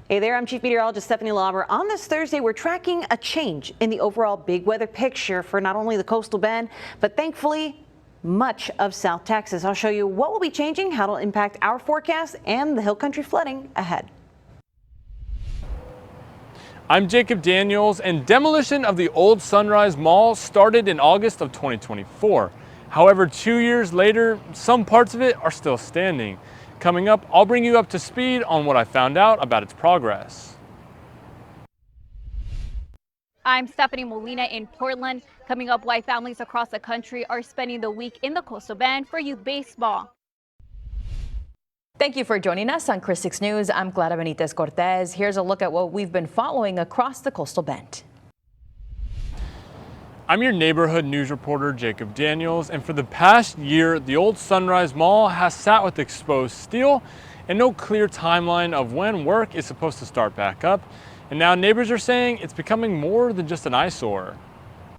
Hey there, I'm Chief Meteorologist Stephanie Lauber. On this Thursday, we're tracking a change in the overall big weather picture for not only the coastal bend, but thankfully much of South Texas. I'll show you what will be changing, how it'll impact our forecast, and the hill country flooding ahead. I'm Jacob Daniels, and demolition of the old Sunrise Mall started in August of 2024. However, 2 years later, some parts of it are still standing. Coming up, I'll bring you up to speed on what I found out about its progress. I'm Stephanie Molina in Portland. Coming up, why families across the country are spending the week in the Coastal Bend for youth baseball. Thank you for joining us on Chris 6 News. I'm Clara Benitez Cortez. Here's a look at what we've been following across the Coastal Bend. I'm your neighborhood news reporter, Jacob Daniels, and for the past year, the old Sunrise Mall has sat with exposed steel and no clear timeline of when work is supposed to start back up. And now neighbors are saying it's becoming more than just an eyesore.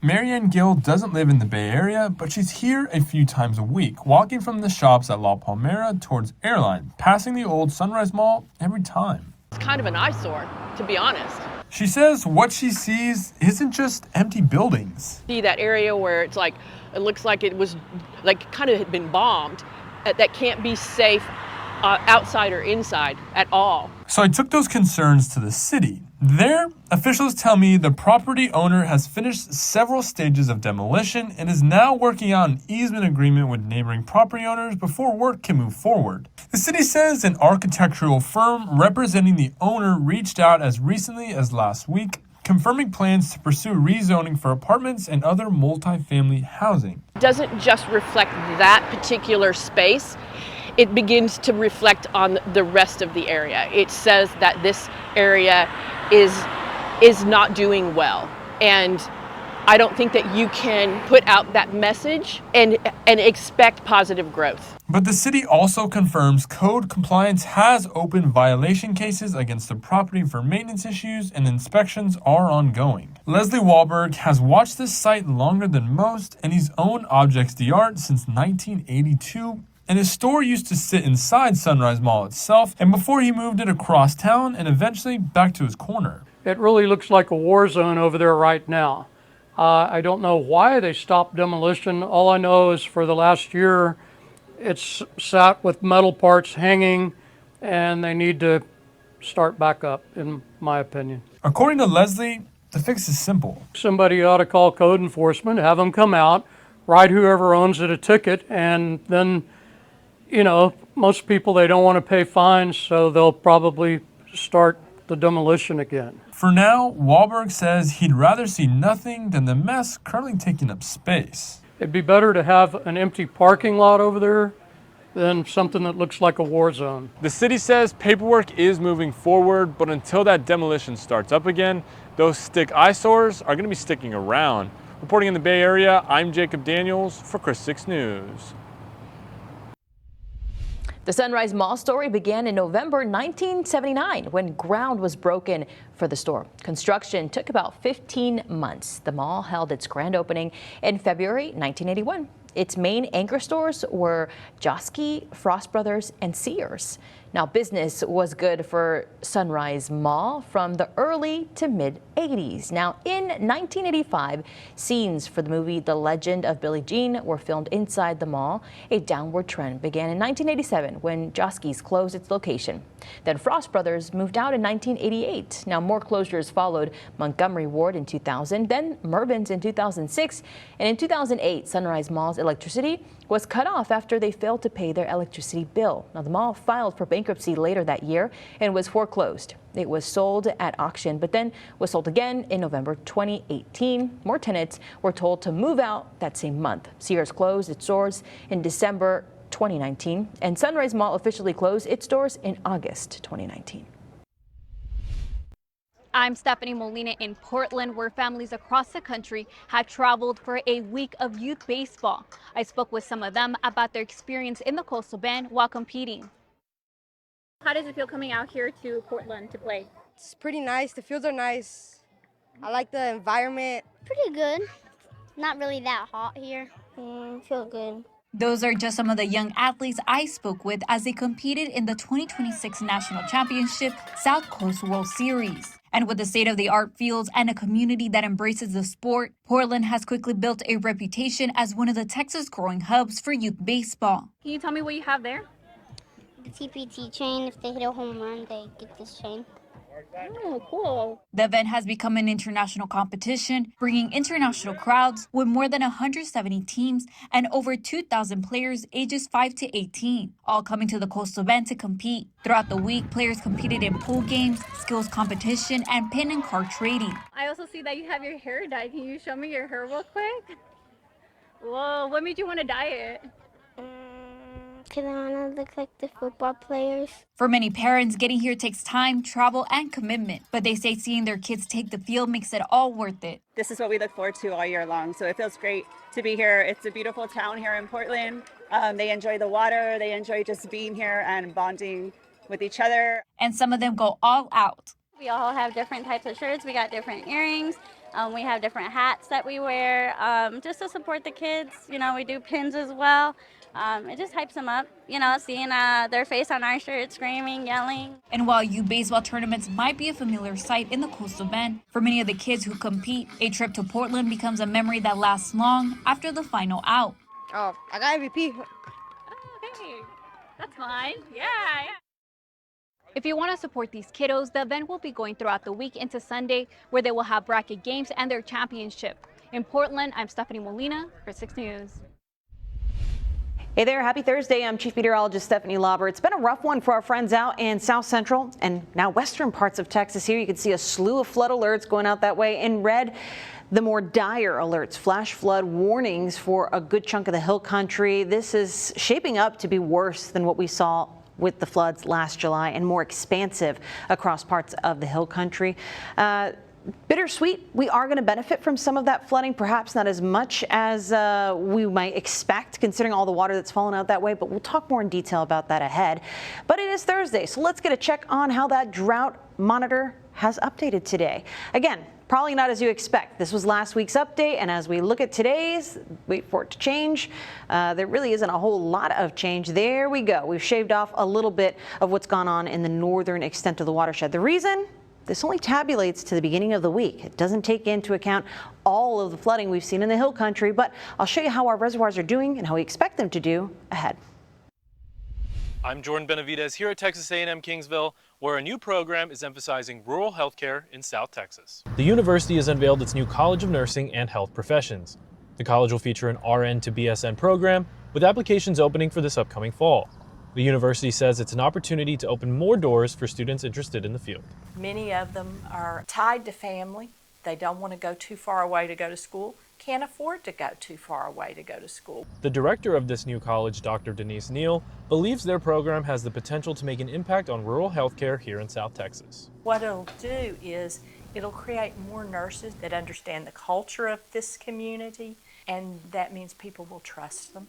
Marianne Gill doesn't live in the Bay Area, but she's here a few times a week, walking from the shops at La Palmera towards Airline, passing the old Sunrise Mall every time. It's kind of an eyesore, to be honest. She says what she sees isn't just empty buildings. See that area where it's like, it looks like it was like kind of had been bombed, that can't be safe outside or inside at all. So I took those concerns to the city. There, officials tell me the property owner has finished several stages of demolition and is now working out an easement agreement with neighboring property owners before work can move forward. The city says an architectural firm representing the owner reached out as recently as last week, confirming plans to pursue rezoning for apartments and other multifamily housing. It doesn't just reflect that particular space. It begins to reflect on the rest of the area. It says that this area is not doing well. And I don't think that you can put out that message and expect positive growth. But the city also confirms code compliance has opened violation cases against the property for maintenance issues and inspections are ongoing. Leslie Wahlberg has watched this site longer than most and he's owned Objects d'Art since 1982. And his store used to sit inside Sunrise Mall itself, and before he moved it across town and eventually back to his corner. It really looks like a war zone over there right now. I don't know why they stopped demolition. All I know is for the last year, it's sat with metal parts hanging, and they need to start back up, in my opinion. According to Leslie, the fix is simple. Somebody ought to call code enforcement, have them come out, write whoever owns it a ticket, and then you know, most people, they don't want to pay fines, so they'll probably start the demolition again. For now, Wahlberg says he'd rather see nothing than the mess currently taking up space. It'd be better to have an empty parking lot over there than something that looks like a war zone. The city says paperwork is moving forward, but until that demolition starts up again, those stick eyesores are going to be sticking around. Reporting in the Bay Area, I'm Jacob Daniels for Chris 6 News. The Sunrise Mall story began in November 1979 when ground was broken for the store. Construction took about 15 months. The mall held its grand opening in February 1981. Its main anchor stores were Joskey, Frost Brothers, and Sears. Now, business was good for Sunrise Mall from the early to mid-80s. Now, in 1985, scenes for the movie The Legend of Billie Jean were filmed inside the mall. A downward trend began in 1987 when Joskey's closed its location. Then Frost Brothers moved out in 1988. Now, more closures followed: Montgomery Ward in 2000, then Mervyn's in 2006, and in 2008, Sunrise Mall's electricity was cut off after they failed to pay their electricity bill. Now, the mall filed for bankruptcy later that year and was foreclosed. It was sold at auction, but then was sold again in November 2018. More tenants were told to move out that same month. Sears closed its doors in December 2019, and Sunrise Mall officially closed its doors in August 2019. I'm Stephanie Molina in Portland, where families across the country had traveled for a week of youth baseball. I spoke with some of them about their experience in the Coastal Bend while competing. How does it feel coming out here to Portland to play? It's pretty nice. The fields are nice. I like the environment. Pretty good. Not really that hot here. Feel good. Those are just some of the young athletes I spoke with as they competed in the 2026 National Championship South Coast World Series. And with the state-of-the-art fields and a community that embraces the sport, Portland has quickly built a reputation as one of the Texas growing hubs for youth baseball. Can you tell me what you have there? The TPT chain. If they hit a home run, they get this chain. Oh, cool. The event has become an international competition, bringing international crowds with more than 170 teams and over 2,000 players ages 5 to 18, all coming to the Coastal Bend to compete. Throughout the week, players competed in pool games, skills competition, and pin and card trading. I also see that you have your hair dyed. Can you show me your hair real quick? Whoa, what made you want to dye it? Because I want to look like the football players. For many parents, getting here takes time, travel, and commitment. But they say seeing their kids take the field makes it all worth it. This is what we look forward to all year long. So it feels great to be here. It's a beautiful town here in Portland. They enjoy the water. They enjoy just being here and bonding with each other. And some of them go all out. We all have different types of shirts. We got different earrings. We have different hats that we wear just to support the kids. You know, we do pins as well. It just hypes them up, you know, seeing their face on our shirt, screaming, yelling. And while youth baseball tournaments might be a familiar sight in the Coastal Bend, for many of the kids who compete, a trip to Portland becomes a memory that lasts long after the final out. Oh, I got MVP. Oh, hey, that's fine. Yeah. If you want to support these kiddos, the event will be going throughout the week into Sunday, where they will have bracket games and their championship. In Portland, I'm Stephanie Molina for 6 News. Hey there, happy Thursday. I'm Chief Meteorologist Stephanie Lauber. It's been a rough one for our friends out in South Central and now western parts of Texas. Here you can see a slew of flood alerts going out that way. In red, the more dire alerts, flash flood warnings for a good chunk of the hill country. This is shaping up to be worse than what we saw with the floods last July and more expansive across parts of the hill country. Bittersweet, we are going to benefit from some of that flooding, perhaps not as much as we might expect considering all the water that's fallen out that way, but we'll talk more in detail about that ahead. But it is Thursday, so let's get a check on how that drought monitor has updated today. Again, probably not as you expect. This was last week's update, and as we look at today's, wait for it to change, there really isn't a whole lot of change. There we go. We've shaved off a little bit of what's gone on in the northern extent of the watershed. The reason? This only tabulates to the beginning of the week. It doesn't take into account all of the flooding we've seen in the hill country, but I'll show you how our reservoirs are doing and how we expect them to do ahead. I'm Jordan Benavidez here at Texas A&M Kingsville, where a new program is emphasizing rural healthcare in South Texas. The university has unveiled its new College of Nursing and Health Professions. The college will feature an RN to BSN program with applications opening for this upcoming fall. The university says it's an opportunity to open more doors for students interested in the field. Many of them are tied to family. They don't want to go too far away to go to school, can't afford to go too far away to go to school. The director of this new college, Dr. Denise Neal, believes their program has the potential to make an impact on rural healthcare here in South Texas. What it'll do is it'll create more nurses that understand the culture of this community, and that means people will trust them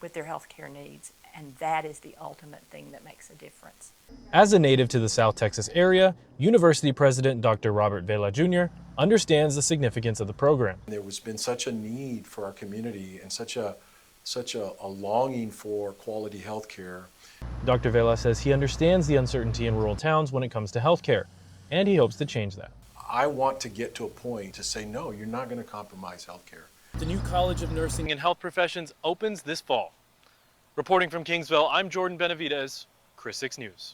with their healthcare needs. And that is the ultimate thing that makes a difference. As a native to the South Texas area, University President Dr. Robert Vela Jr. understands the significance of the program. There has been such a need for our community and such a longing for quality health care. Dr. Vela says he understands the uncertainty in rural towns when it comes to health care, and he hopes to change that. I want to get to a point to say, no, you're not going to compromise health care. The new College of Nursing and Health Professions opens this fall. Reporting from Kingsville, I'm Jordan Benavidez, Chris 6 News.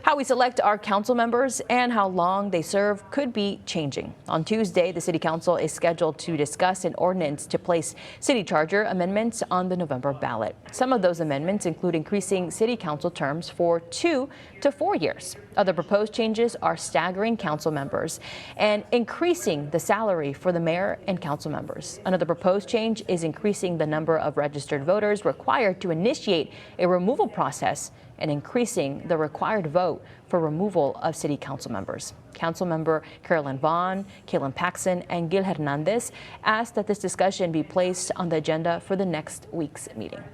How we select our council members and how long they serve could be changing. On Tuesday, the City Council is scheduled to discuss an ordinance to place city charter amendments on the November ballot. Some of those amendments include increasing City Council terms for 2 to 4 years. Other proposed changes are staggering council members and increasing the salary for the mayor and council members. Another proposed change is increasing the number of registered voters required to initiate a removal process and increasing the required vote for removal of city council members. Councilmember Carolyn Vaughn, Kaylin Paxson, and Gil Hernandez asked that this discussion be placed on the agenda for the next week's meeting.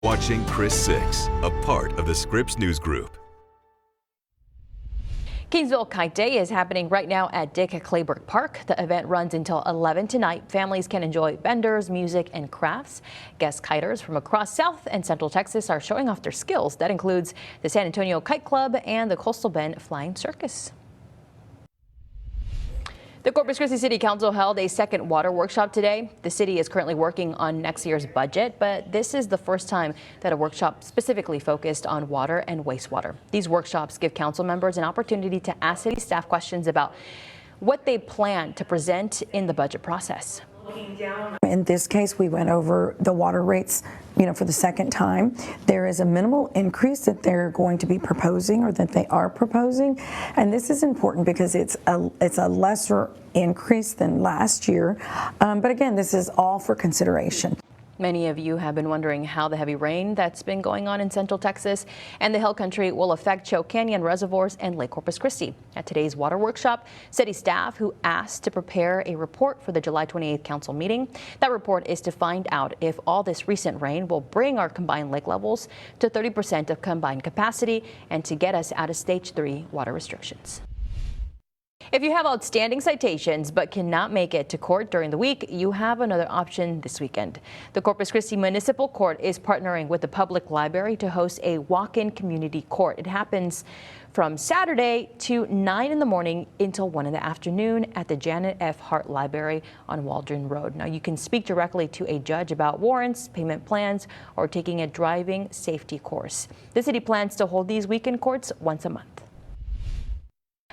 Watching Chris 6, a part of the Scripps News Group. Kingsville Kite Day is happening right now at Dick Clayburgh Park. The event runs until 11 tonight. Families can enjoy vendors, music, and crafts. Guest kiters from across South and Central Texas are showing off their skills. That includes the San Antonio Kite Club and the Coastal Bend Flying Circus. The Corpus Christi City Council held a second water workshop today. The city is currently working on next year's budget, but this is the first time that a workshop specifically focused on water and wastewater. These workshops give council members an opportunity to ask city staff questions about what they plan to present in the budget process. In this case, we went over the water rates, for the second time. There is a minimal increase that they're going to be proposing, or that they are proposing, and this is important because it's a lesser increase than last year. But again, this is all for consideration. Many of you have been wondering how the heavy rain that's been going on in Central Texas and the Hill Country will affect Choke Canyon reservoirs and Lake Corpus Christi. At today's water workshop, city staff who asked to prepare a report for the July 28th council meeting. That report is to find out if all this recent rain will bring our combined lake levels to 30% of combined capacity and to get us out of stage 3 water restrictions. If you have outstanding citations but cannot make it to court during the week, you have another option this weekend. The Corpus Christi Municipal Court is partnering with the public library to host a walk-in community court. It happens from Saturday to 9 in the morning until 1 in the afternoon at the Janet F. Hart Library on Waldron Road. Now, you can speak directly to a judge about warrants, payment plans, or taking a driving safety course. The city plans to hold these weekend courts once a month.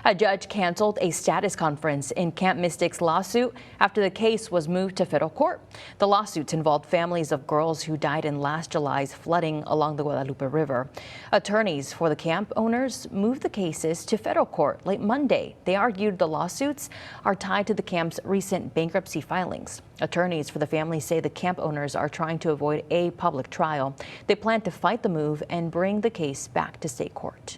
A judge canceled a status conference in Camp Mystic's lawsuit after the case was moved to federal court. The lawsuits involved families of girls who died in last July's flooding along the Guadalupe River. Attorneys for the camp owners moved the cases to federal court late Monday. They argued the lawsuits are tied to the camp's recent bankruptcy filings. Attorneys for the family say the camp owners are trying to avoid a public trial. They plan to fight the move and bring the case back to state court.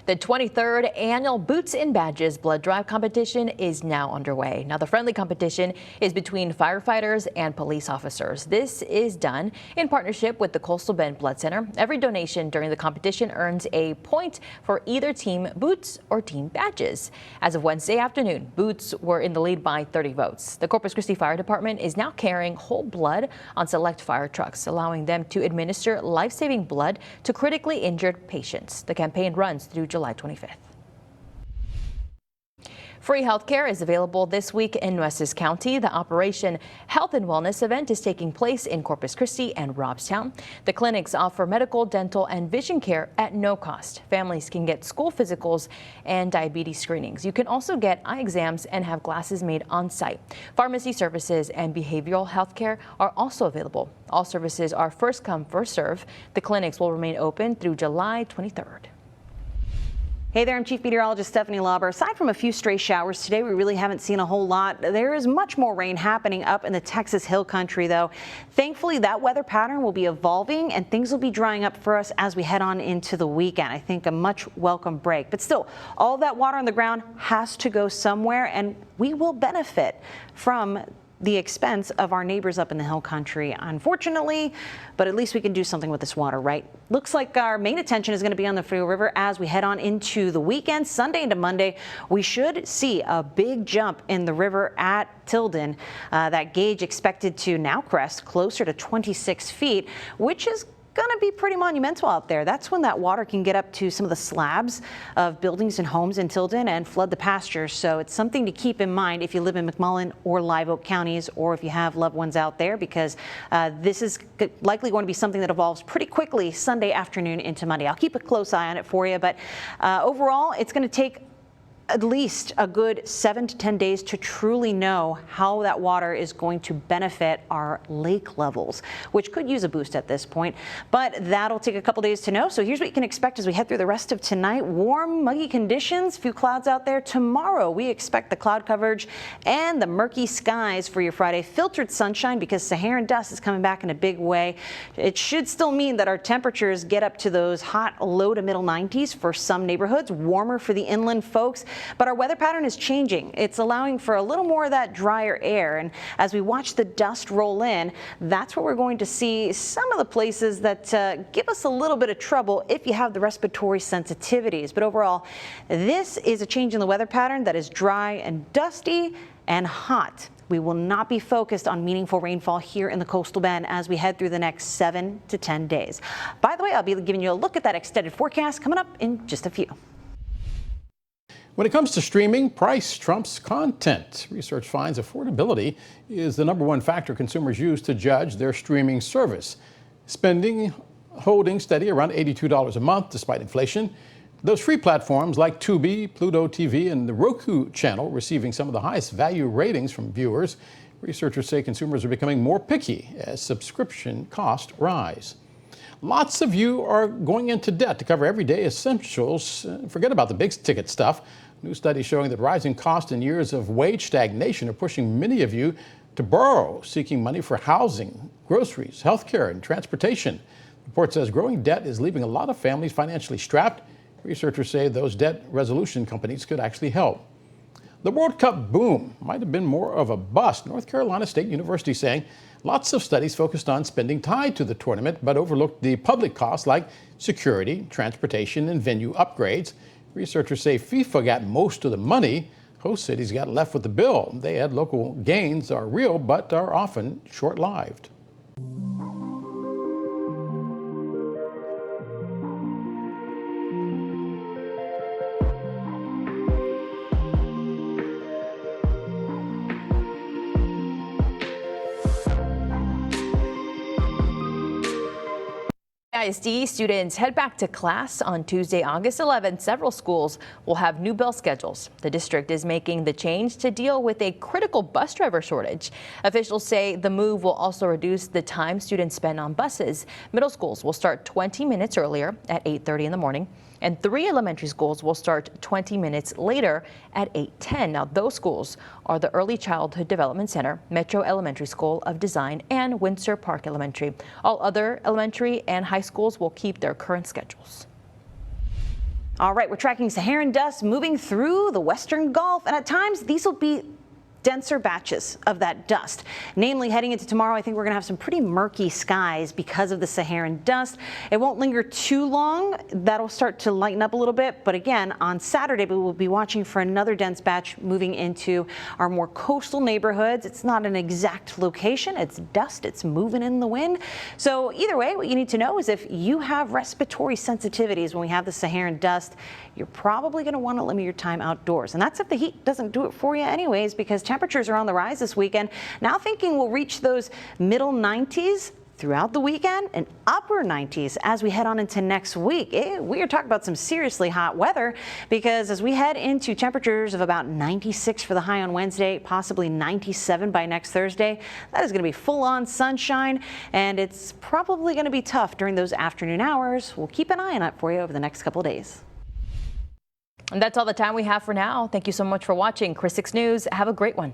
The 23rd annual Boots and Badges Blood Drive competition is now underway. Now, the friendly competition is between firefighters and police officers. This is done in partnership with the Coastal Bend Blood Center. Every donation during the competition earns a point for either team boots or team badges. As of Wednesday afternoon, Boots were in the lead by 30 votes. The Corpus Christi Fire Department is now carrying whole blood on select fire trucks, allowing them to administer life-saving blood to critically injured patients. The campaign runs through July 25th. Free health care is available this week in Nueces County. The Operation Health and Wellness event is taking place in Corpus Christi and Robstown. The clinics offer medical, dental, and vision care at no cost. Families can get school physicals and diabetes screenings. You can also get eye exams and have glasses made on site. Pharmacy services and behavioral health care are also available. All services are first come, first serve. The clinics will remain open through July 23rd. Hey there, I'm Chief Meteorologist Stephanie Lauber. Aside from a few stray showers today, we really haven't seen a whole lot. There is much more rain happening up in the Texas Hill Country, though. Thankfully, that weather pattern will be evolving and things will be drying up for us as we head on into the weekend. I think a much welcome break. But still, all that water on the ground has to go somewhere, and we will benefit from the expense of our neighbors up in the Hill Country, unfortunately, but at least we can do something with this water, right? Looks like our main attention is going to be on the Frio River as we head on into the weekend. Sunday into Monday, we should see a big jump in the river at Tilden. That gauge expected to now crest closer to 26 feet, which is going to be pretty monumental out there. That's when that water can get up to some of the slabs of buildings and homes in Tilden and flood the pastures. So it's something to keep in mind if you live in McMullen or Live Oak counties, or if you have loved ones out there, because this is likely going to be something that evolves pretty quickly Sunday afternoon into Monday. I'll keep a close eye on it for you, but overall, it's going to take at least a good 7 to 10 days to truly know how that water is going to benefit our lake levels, which could use a boost at this point. But that'll take a couple days to know. So here's what you can expect as we head through the rest of tonight. Warm, muggy conditions, few clouds out there. Tomorrow, we expect the cloud coverage and the murky skies for your Friday. Filtered sunshine because Saharan dust is coming back in a big way. It should still mean that our temperatures get up to those hot low to middle 90s for some neighborhoods, warmer for the inland folks. But our weather pattern is changing. It's allowing for a little more of that drier air. And as we watch the dust roll in, that's where we're going to see some of the places that give us a little bit of trouble if you have the respiratory sensitivities. But overall, this is a change in the weather pattern that is dry and dusty and hot. We will not be focused on meaningful rainfall here in the coastal bend as we head through the next 7 to 10 days. By the way, I'll be giving you a look at that extended forecast coming up in just a few. When it comes to streaming, price trumps content. Research finds affordability is the #1 factor consumers use to judge their streaming service. Spending holding steady around $82 a month despite inflation. Those free platforms like Tubi, Pluto TV, and the Roku channel receiving some of the highest value ratings from viewers. Researchers say consumers are becoming more picky as subscription costs rise. Lots of you are going into debt to cover everyday essentials. Forget about the big ticket stuff. New studies showing that rising costs and years of wage stagnation are pushing many of you to borrow, seeking money for housing, groceries, healthcare, and transportation. The report says growing debt is leaving a lot of families financially strapped. Researchers say those debt resolution companies could actually help. The World Cup boom might have been more of a bust. North Carolina State University saying lots of studies focused on spending tied to the tournament, but overlooked the public costs like security, transportation, and venue upgrades. Researchers say FIFA got most of the money. Host cities got left with the bill. They add local gains are real, but are often short-lived. ISD students head back to class on Tuesday, August 11th. Several schools will have new bell schedules. The district is making the change to deal with a critical bus driver shortage. Officials say the move will also reduce the time students spend on buses. Middle schools will start 20 minutes earlier at 8:30 in the morning, and 3 elementary schools will start 20 minutes later at 8:10. Now, those schools are the Early Childhood Development Center, Metro Elementary School of Design, and Windsor Park Elementary. All other elementary and high schools will keep their current schedules. All right, we're tracking Saharan dust moving through the Western Gulf, and at times these will be denser batches of that dust. Namely, heading into tomorrow, I think we're going to have some pretty murky skies because of the Saharan dust. It won't linger too long. That'll start to lighten up a little bit. But again, on Saturday, we will be watching for another dense batch moving into our more coastal neighborhoods. It's not an exact location. It's dust. It's moving in the wind. So either way, what you need to know is if you have respiratory sensitivities when we have the Saharan dust, you're probably going to want to limit your time outdoors. And that's if the heat doesn't do it for you anyways, because temperatures are on the rise this weekend. Now thinking we'll reach those middle 90s throughout the weekend and upper 90s as we head on into next week. We are talking about some seriously hot weather because as we head into temperatures of about 96 for the high on Wednesday, possibly 97 by next Thursday, that is going to be full on sunshine, and it's probably going to be tough during those afternoon hours. We'll keep an eye on it for you over the next couple of days. And that's all the time we have for now. Thank you so much for watching KRIS 6 News. Have a great one.